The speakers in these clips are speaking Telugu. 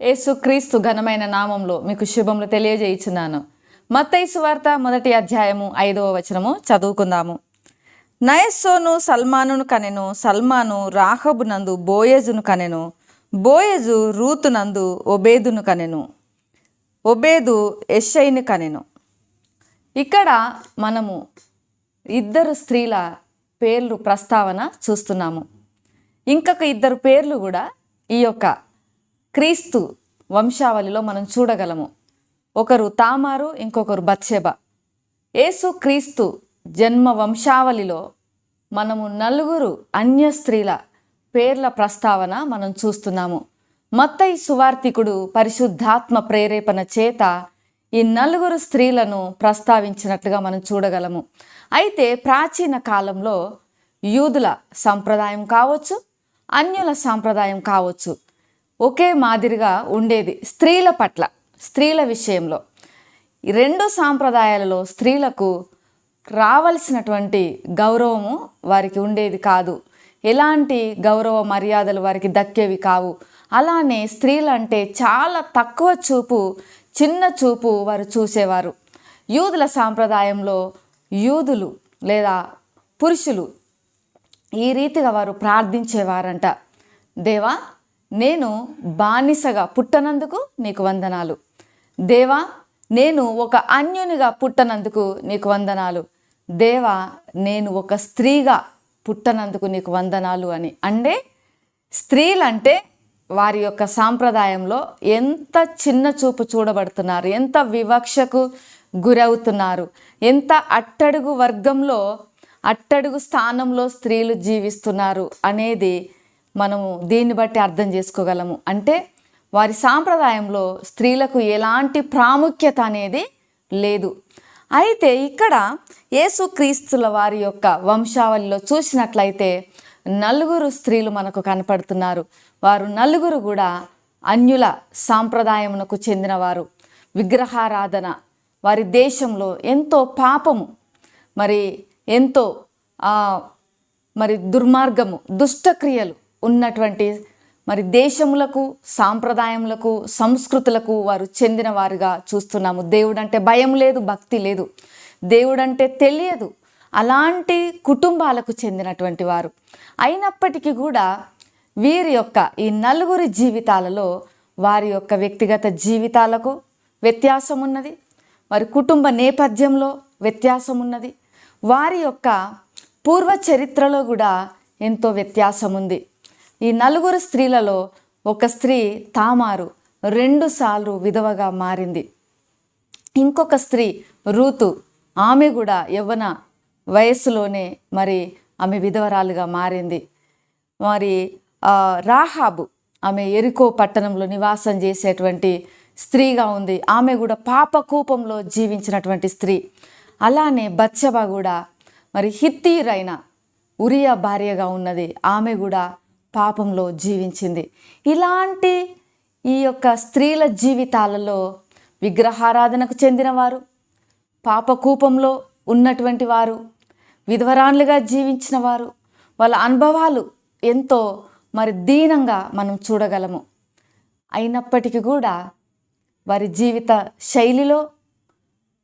యేసుక్రీస్తు ఘనమైన నామంలో మీకు శుభములు తెలియజేయుచున్నాను. మత్తయి సువార్త 1వ అధ్యాయము 5వ వచనము చదువుకుందాము. నయస్సోను సల్మానును కనెను, సల్మాను రాహబు నందు బోయజును కనెను, బోయజు రూతు నందు ఒబేదును కనెను, ఒబేదు యెషైని కనెను. ఇక్కడ మనము ఇద్దరు స్త్రీల పేర్లు ప్రస్తావన చూస్తున్నాము. ఇంకొక ఇద్దరు పేర్లు కూడా ఈ యొక్క క్రీస్తు వంశావళిలో మనం చూడగలము. ఒకరు తామారు, ఇంకొకరు బత్షెబ. యేసు క్రీస్తు జన్మ వంశావళిలో మనము నలుగురు అన్య స్త్రీల పేర్ల ప్రస్తావన మనం చూస్తున్నాము. మత్తయి సువార్తికుడు పరిశుద్ధాత్మ ప్రేరేపణ చేత ఈ నలుగురు స్త్రీలను ప్రస్తావించినట్లుగా మనం చూడగలము. అయితే ప్రాచీన కాలంలో యూదుల సంప్రదాయం కావచ్చు, అన్యుల సాంప్రదాయం కావచ్చు, ఒకే మాదిరిగా ఉండేది స్త్రీల పట్ల. స్త్రీల విషయంలో ఈ రెండు సాంప్రదాయాలలో స్త్రీలకు రావలసినటువంటి గౌరవము వారికి ఉండేది కాదు. ఎలాంటి గౌరవ మర్యాదలు వారికి దక్కేవి కావు. అలానే స్త్రీలంటే చాలా తక్కువ చూపు, చిన్న చూపు వారు చూసేవారు. యూదుల సాంప్రదాయంలో యూదులు లేదా పురుషులు ఈ రీతిగా వారు ప్రార్థించేవారంట. దేవా, నేను బానిసగా పుట్టనందుకు నీకు వందనాలు. దేవా, నేను ఒక అన్యునిగా పుట్టనందుకు నీకు వందనాలు. దేవా, నేను ఒక స్త్రీగా పుట్టనందుకు నీకు వందనాలు అని. అంటే స్త్రీలంటే వారి యొక్క సాంప్రదాయంలో ఎంత చిన్న చూపు చూడబడుతున్నారు, ఎంత వివక్షకు గురవుతున్నారు, ఎంత అట్టడుగు వర్గంలో, అట్టడుగు స్థానంలో స్త్రీలు జీవిస్తున్నారు అనేది మనము దీన్ని బట్టి అర్థం చేసుకోగలము. అంటే వారి సాంప్రదాయంలో స్త్రీలకు ఎలాంటి ప్రాముఖ్యత అనేది లేదు. అయితే ఇక్కడ యేసుక్రీస్తుల వారి యొక్క వంశావళిలో చూసినట్లయితే నలుగురు స్త్రీలు మనకు కనపడుతున్నారు. వారు నలుగురు కూడా అన్యుల సాంప్రదాయమునకు చెందినవారు. విగ్రహారాధన వారి దేశంలో ఎంతో పాపము, మరి ఎంతో దుర్మార్గము, దుష్టక్రియలు ఉన్నటువంటి మరి దేశములకు, సాంప్రదాయములకు, సంస్కృతులకు వారు చెందిన వారుగా చూస్తున్నాము. దేవుడంటే భయం లేదు, భక్తి లేదు, దేవుడంటే తెలియదు, అలాంటి కుటుంబాలకు చెందినటువంటి వారు. అయినప్పటికీ కూడా వీరి యొక్క ఈ నలుగురి జీవితాలలో వారి యొక్క వ్యక్తిగత జీవితాలకు వ్యత్యాసం ఉన్నది, వారి కుటుంబ నేపథ్యంలో వ్యత్యాసం ఉన్నది, వారి యొక్క పూర్వ చరిత్రలో కూడా ఎంతో వ్యత్యాసం ఉంది. ఈ నలుగురు స్త్రీలలో ఒక స్త్రీ తామారు 2 సార్లు విధవగా మారింది. ఇంకొక స్త్రీ రూతు, ఆమె కూడా యవ్వన వయస్సులోనే మరి ఆమె విధవరాలుగా మారింది. మరి రాహాబు, ఆమె యెరికో పట్టణంలో నివాసం చేసేటువంటి స్త్రీగా ఉంది. ఆమె కూడా పాపకూపంలో జీవించినటువంటి స్త్రీ. అలానే బత్షెబ కూడా మరి హిత్తీయురైన ఉరియా భార్యగా ఉన్నది. ఆమె కూడా పాపంలో జీవించింది. ఇలాంటి ఈ యొక్క స్త్రీల జీవితాలలో విగ్రహారాధనకు చెందినవారు, పాపకూపంలో ఉన్నటువంటి వారు, విధవరాన్లుగా జీవించిన వారు, వాళ్ళ అనుభవాలు ఎంతో మరి దీనంగా మనం చూడగలము. అయినప్పటికీ కూడా వారి జీవిత శైలిలో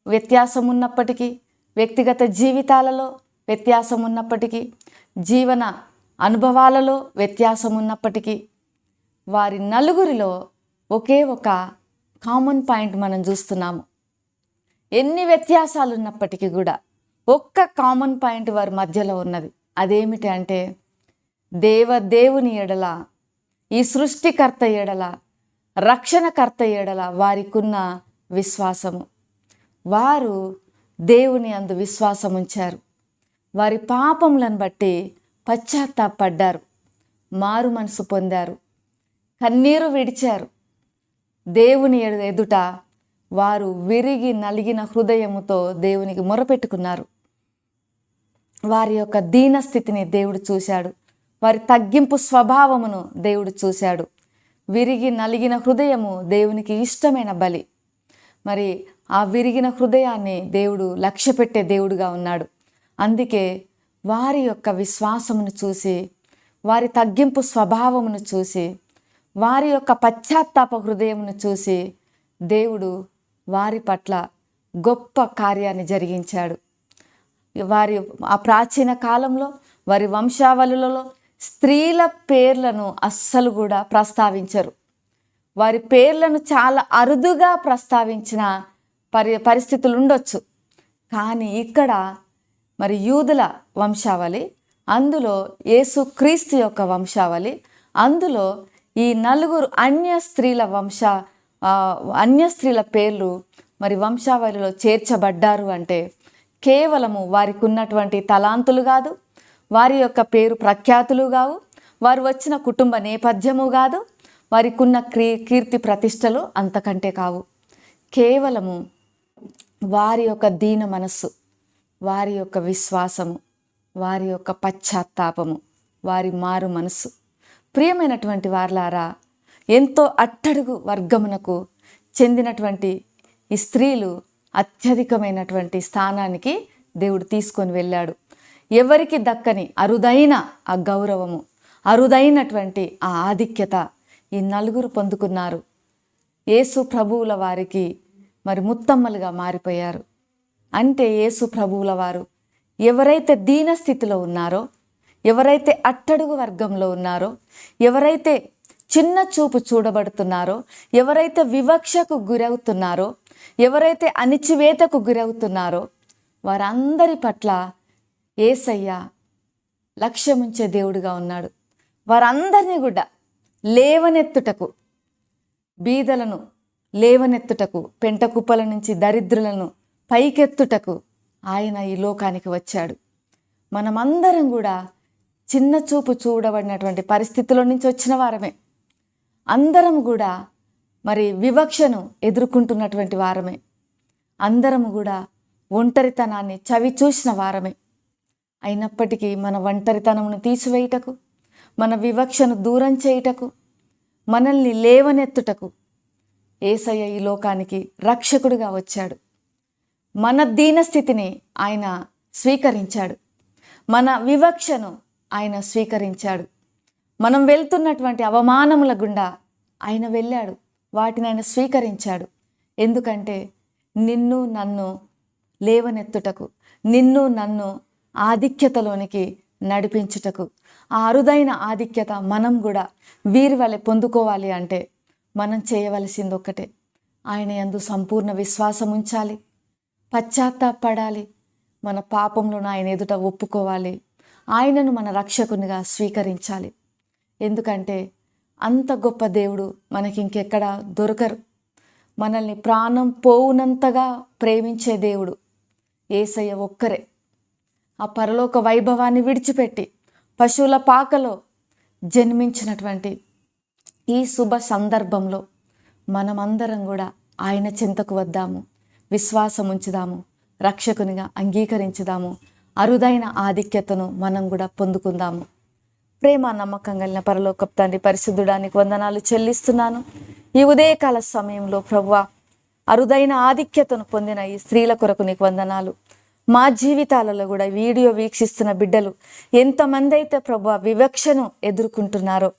వ్యత్యాసం ఉన్నప్పటికీ, వ్యక్తిగత జీవితాలలో వ్యత్యాసం ఉన్నప్పటికీ, జీవన అనుభవాలలో వ్యత్యాసం ఉన్నప్పటికీ, వారి నలుగురిలో ఒకే ఒక కామన్ పాయింట్ మనం చూస్తున్నాము. ఎన్ని వ్యత్యాసాలు ఉన్నప్పటికీ కూడా ఒక్క కామన్ పాయింట్ వారి మధ్యలో ఉన్నది. అదేమిటి అంటే దేవుని ఎడల, ఈ సృష్టికర్త ఎడల, రక్షణకర్త ఎడల వారికున్న విశ్వాసము. వారు దేవుని అందు విశ్వాసం ఉంచారు. వారి పాపములను బట్టి పశ్చాత్తాపడ్డారు, మారు మనసు పొందారు, కన్నీరు విడిచారు. దేవుని ఎదుట వారు విరిగి నలిగిన హృదయముతో దేవునికి మొరపెట్టుకున్నారు. వారి యొక్క దీన స్థితిని దేవుడు చూశాడు. వారి తగ్గింపు స్వభావమును దేవుడు చూశాడు. విరిగి నలిగిన హృదయము దేవునికి ఇష్టమైన బలి. మరి ఆ విరిగిన హృదయాన్ని దేవుడు లక్ష్యపెట్టే దేవుడుగా ఉన్నాడు. అందుకే వారి యొక్క విశ్వాసమును చూసి, వారి తగ్గింపు స్వభావమును చూసి, వారి యొక్క పశ్చాత్తాప హృదయమును చూసి దేవుడు వారి పట్ల గొప్ప కార్యాన్ని జరిగించాడు. వారి ఆ ప్రాచీన కాలంలో వారి వంశావళులలో స్త్రీల పేర్లను అస్సలు కూడా ప్రస్తావించరు. వారి పేర్లను చాలా అరుదుగా ప్రస్తావించిన పరిస్థితులు ఉండొచ్చు. కానీ ఇక్కడ మరి యూదుల వంశావళి, అందులో యేసుక్రీస్తు యొక్క వంశావళి, అందులో ఈ 4 అన్య స్త్రీల పేర్లు మరి వంశావళిలో చేర్చబడ్డారు. అంటే కేవలము వారికి ఉన్నటువంటి తలాంతులు కాదు, వారి యొక్క పేరు ప్రఖ్యాతులు కావు, వారు వచ్చిన కుటుంబ నేపథ్యము కాదు, వారికి ఉన్న కీర్తి ప్రతిష్టలు అంతకంటే కావు. కేవలము వారి యొక్క దీన మనస్సు, వారి యొక్క విశ్వాసము, వారి యొక్క పశ్చాత్తాపము, వారి మారు మనస్సు. ప్రియమైనటువంటి వారలారా, ఎంతో అట్టడుగు వర్గమునకు చెందినటువంటి ఈ స్త్రీలు అత్యధికమైనటువంటి స్థానానికి దేవుడు తీసుకొని వెళ్ళాడు. ఎవరికి దక్కని అరుదైన ఆ గౌరవము, అరుదైనటువంటి ఆ ఆధిక్యత ఈ 4 పొందుకున్నారు. యేసు ప్రభువుల వారికి మరి ముత్తమ్మలుగా మారిపోయారు. అంటే యేసు ప్రభువుల వారు ఎవరైతే దీనస్థితిలో ఉన్నారో, ఎవరైతే అట్టడుగు వర్గంలో ఉన్నారో, ఎవరైతే చిన్న చూపు చూడబడుతున్నారో, ఎవరైతే వివక్షకు గురవుతున్నారో, ఎవరైతే అణిచివేతకు గురవుతున్నారో, వారందరి పట్ల యేసయ్య లక్ష్యముంచే దేవుడిగా ఉన్నాడు. వారందరినీ కూడా లేవనెత్తుటకు, బీదలను లేవనెత్తుటకు, పెంట కుప్పల నుంచి దరిద్రులను పైకెత్తుటకు ఆయన ఈ లోకానికి వచ్చాడు. మనమందరం కూడా చిన్న చూపు చూడబడినటువంటి పరిస్థితుల నుంచి వచ్చిన వారమే. అందరం కూడా మరి వివక్షను ఎదుర్కొంటున్నటువంటి వారమే. అందరం కూడా ఒంటరితనాన్ని చవి చూసిన వారమే. అయినప్పటికీ మన ఒంటరితనమును తీసివేయుటకు, మన వివక్షను దూరం చేయుటకు, మనల్ని లేవనెత్తుటకు యేసయ్య ఈ లోకానికి రక్షకుడిగా వచ్చాడు. మన దీనస్థితిని ఆయన స్వీకరించాడు. మన వివక్షను ఆయన స్వీకరించాడు. మనం వెళ్తున్నటువంటి అవమానముల గుండా ఆయన వెళ్ళాడు. వాటిని ఆయన స్వీకరించాడు. ఎందుకంటే నిన్ను నన్ను లేవనెత్తుటకు, నిన్ను నన్ను ఆధిక్యతలోనికి నడిపించుటకు, ఆ అరుదైన ఆధిక్యత మనం కూడా వీరి వలె పొందుకోవాలి అంటే మనం చేయవలసింది ఒక్కటే, ఆయన యందు సంపూర్ణ విశ్వాసం ఉంచాలి, పశ్చాత్తాపడాలి, మన పాపంలోను ఆయన ఎదుట ఒప్పుకోవాలి, ఆయనను మన రక్షకునిగా స్వీకరించాలి. ఎందుకంటే అంత గొప్ప దేవుడు మనకి ఇంకెక్కడ దొరకరు. మనల్ని ప్రాణం పోవునంతగా ప్రేమించే దేవుడు యేసయ్య ఒక్కరే. ఆ పరలోక వైభవాన్ని విడిచిపెట్టి పశువుల పాకలో జన్మించినటువంటి ఈ శుభ సందర్భంలో మనమందరం కూడా ఆయన చెంతకు వద్దాము, విశ్వాసం ఉంచుదాము, రక్షకునిగా అంగీకరించుదాము, అరుదైన ఆధిక్యతను మనం కూడా పొందుకుందాము. ప్రేమ నమ్మకం కలిగిన పరలోకపు తండ్రి, పరిశుద్ధుడానికి వందనాలు చెల్లిస్తున్నాను. ఈ ఉదయకాల సమయంలో ప్రభువా, అరుదైన ఆధిక్యతను పొందిన ఈ స్త్రీల కొరకు నీకు వందనాలు. మా జీవితాలలో కూడా వీడియో వీక్షిస్తున్న బిడ్డలు ఎంతమంది అయితే ప్రభువా వివక్షను ఎదుర్కొంటున్నారో,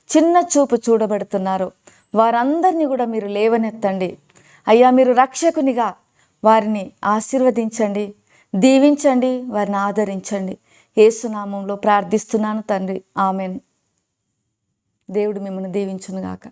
చిన్న చూపు చూడబడుతున్నారో, వారందరినీ కూడా మీరు లేవనెత్తండి అయ్యా. మీరు రక్షకునిగా వారిని ఆశీర్వదించండి, దీవించండి, వారిని ఆదరించండి. యేసు నామములో ప్రార్థిస్తున్నాను తండ్రి, ఆమెన్. దేవుడు మిమ్మల్ని దీవించునుగాక.